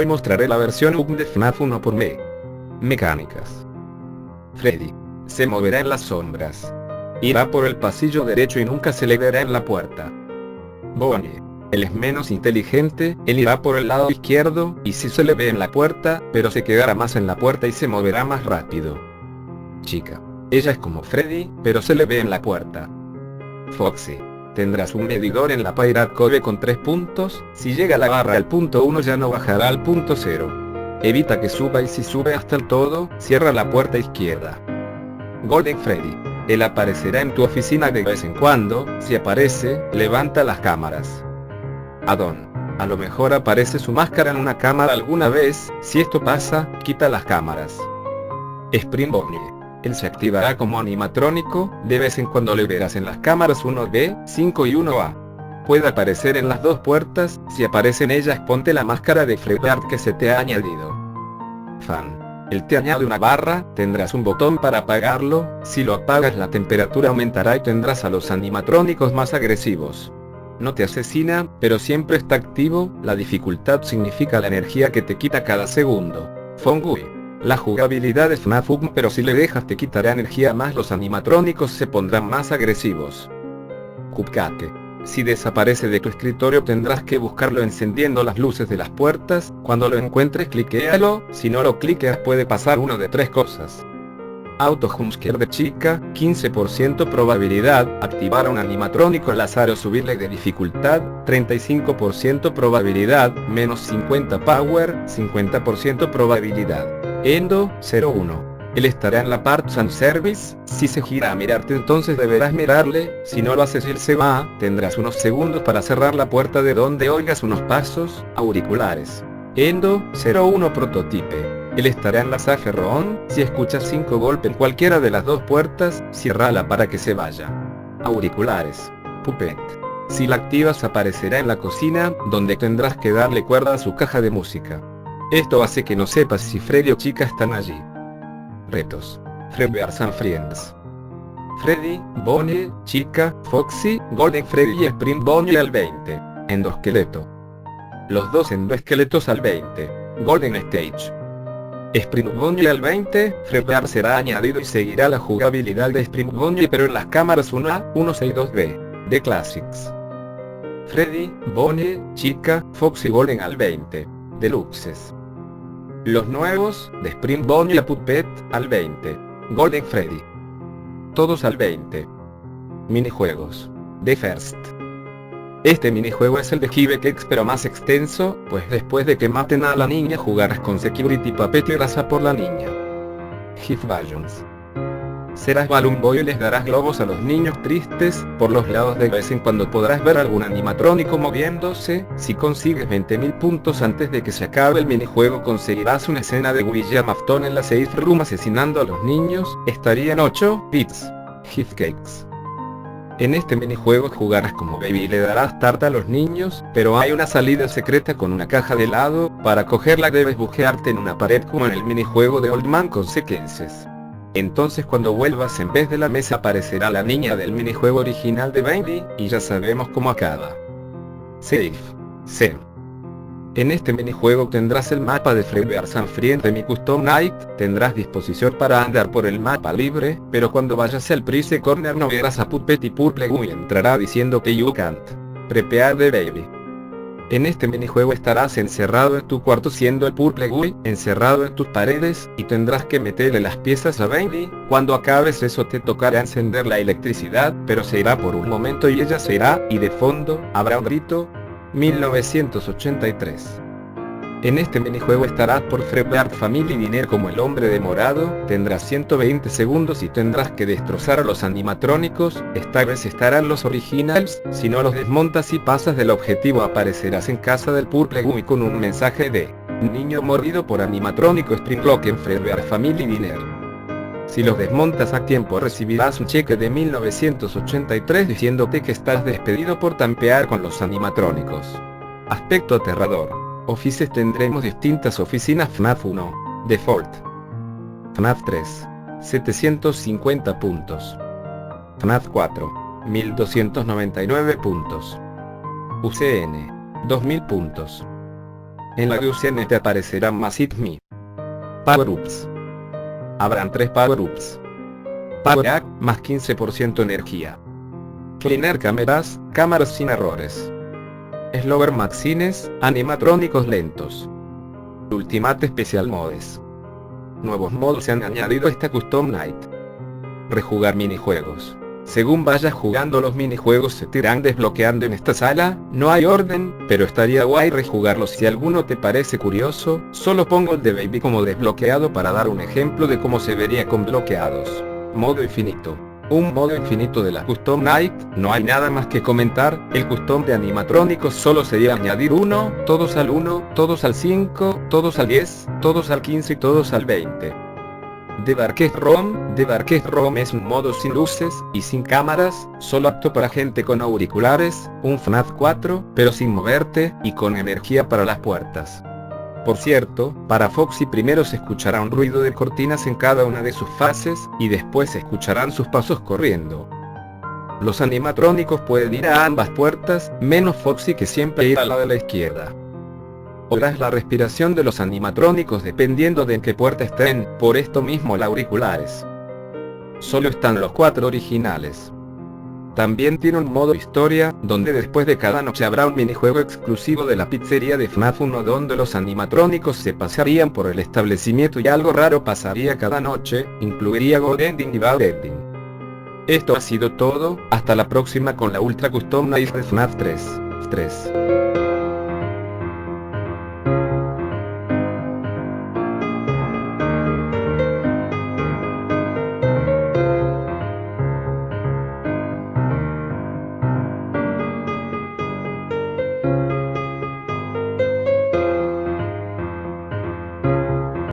Hoy mostraré la versión UP de FNAF 1 por me. Mecánicas. Freddy se moverá en las sombras. Irá por el pasillo derecho y nunca se le verá en la puerta. Bonnie, él es menos inteligente, él irá por el lado izquierdo, y sí se le ve en la puerta, pero se quedará más en la puerta y se moverá más rápido. Chica, ella es como Freddy, pero se le ve en la puerta. Foxy, tendrás un medidor en la Pirate Cove con 3 puntos, si llega la barra al punto 1 ya no bajará al punto 0. Evita que suba y si sube hasta el todo, cierra la puerta izquierda. Golden Freddy, él aparecerá en tu oficina de vez en cuando, si aparece, levanta las cámaras. Addon, a lo mejor aparece su máscara en una cámara alguna vez, si esto pasa, quita las cámaras. Spring Bonnie, él se activará como animatrónico, de vez en cuando le verás en las cámaras 1B, 5 y 1A. Puede aparecer en las dos puertas, si aparece en ellas ponte la máscara de Freddy que se te ha añadido. Fan, él te añade una barra, tendrás un botón para apagarlo, si lo apagas la temperatura aumentará y tendrás a los animatrónicos más agresivos. No te asesina, pero siempre está activo, la dificultad significa la energía que te quita cada segundo. Fongui, la jugabilidad es FNAF UP, pero si le dejas te quitará energía más los animatrónicos se pondrán más agresivos. Cupcake, si desaparece de tu escritorio tendrás que buscarlo encendiendo las luces de las puertas, cuando lo encuentres cliquéalo, si no lo cliqueas puede pasar una de 3 cosas. Auto Jumpscare de chica, 15% probabilidad, activar a un animatrónico al azar o subirle de dificultad, 35% probabilidad, menos 50 power, 50% probabilidad. Endo, 01. Él estará en la Parts and Service, si se gira a mirarte entonces deberás mirarle, si no lo haces él se va, tendrás unos segundos para cerrar la puerta de donde oigas unos pasos, auriculares. Endo, 01 prototipe. Él estará en la Saferron, si escuchas 5 golpes en cualquiera de las dos puertas, ciérrala para que se vaya. Auriculares. Puppet. Si la activas aparecerá en la cocina, donde tendrás que darle cuerda a su caja de música. Esto hace que no sepas si Freddy o chica están allí. Retos. Freddy and Friends. Freddy, Bonnie, chica, Foxy, Golden Freddy y Spring Bonnie al 20. Endoesqueleto. Los dos endoesqueletos al 20. Golden Stage. Spring Bonnie al 20, Freddy será añadido y seguirá la jugabilidad de Spring Bonnie pero en las cámaras 1A, 1C y 2B, de Classics. Freddy, Bonnie, chica, Foxy y Golden al 20, Deluxes. Los nuevos, de Spring Bonnie y Puppet, al 20, Golden Freddy. Todos al 20. Minijuegos. The First. Este minijuego es el de Hivekex pero más extenso, pues después de que maten a la niña jugarás con Security Puppet y irás a por la niña. Hif Balloons. Serás Balloon Boy y les darás globos a los niños tristes, por los lados de vez en cuando podrás ver algún animatrónico moviéndose, si consigues 20.000 puntos antes de que se acabe el minijuego conseguirás una escena de William Afton en la Safe Room asesinando a los niños, estaría en 8 bits. Hivekex. En este minijuego jugarás como Baby y le darás tarta a los niños, pero hay una salida secreta con una caja de helado, para cogerla debes bujearte en una pared como en el minijuego de Old Man Consequences. Entonces cuando vuelvas en vez de la mesa aparecerá la niña del minijuego original de Baby, y ya sabemos cómo acaba. Safe. Save. En este minijuego tendrás el mapa de Freddy and Friends de mi Custom Night, tendrás disposición para andar por el mapa libre, pero cuando vayas al Prize Corner no verás a Puppet y Purple Guy entrará diciendo que you can't prepare the baby. En este minijuego estarás encerrado en tu cuarto siendo el Purple Guy, encerrado en tus paredes, y tendrás que meterle las piezas a Baby, cuando acabes eso te tocará encender la electricidad, pero se irá por un momento y ella se irá, y de fondo, habrá un grito. 1983. En este minijuego estarás por Freddy Family Dinner como el hombre de morado, tendrás 120 segundos y tendrás que destrozar a los animatrónicos, esta vez estarán los originals, si no los desmontas y pasas del objetivo aparecerás en casa del Purple Guy con un mensaje de niño mordido por animatrónico Springlock en Freddy Family Dinner. Si los desmontas a tiempo recibirás un cheque de 1983 diciéndote que estás despedido por tampear con los animatrónicos. Aspecto aterrador. Offices tendremos distintas oficinas FNAF 1. Default. FNAF 3. 750 puntos. FNAF 4. 1299 puntos. UCN. 2000 puntos. En la de UCN te aparecerán más Hit Me. Power-ups. Habrán 3 Power-ups. Power Up, más 15% energía. Cleaner cámaras, cámaras sin errores. Slower Maxines, animatrónicos lentos. Ultimate Special Modes. Nuevos modos se han añadido a esta Custom Night. Rejugar minijuegos. Según vayas jugando los minijuegos se te irán desbloqueando en esta sala, no hay orden, pero estaría guay rejugarlos. Si alguno te parece curioso, solo pongo el de Baby como desbloqueado para dar un ejemplo de cómo se vería con bloqueados. Modo infinito. Un modo infinito de la Custom Night, no hay nada más que comentar, el custom de animatrónicos solo sería añadir uno, todos al 1, todos al 5, todos al 10, todos al 15 y todos al 20. The Darkest Room es un modo sin luces y sin cámaras, solo apto para gente con auriculares, un FNAF 4, pero sin moverte, y con energía para las puertas. Por cierto, para Foxy primero se escuchará un ruido de cortinas en cada una de sus fases, y después se escucharán sus pasos corriendo. Los animatrónicos pueden ir a ambas puertas, menos Foxy que siempre irá a la de la izquierda. Oirás la respiración de los animatrónicos dependiendo de en qué puerta estén, por esto mismo los auriculares. Solo están los 4 originales. También tiene un modo historia, donde después de cada noche habrá un minijuego exclusivo de la pizzería de FNAF 1 donde los animatrónicos se pasarían por el establecimiento y algo raro pasaría cada noche, incluiría Good Ending y Bad Ending. Esto ha sido todo, hasta la próxima con la Ultra Custom Night de FNAF 3.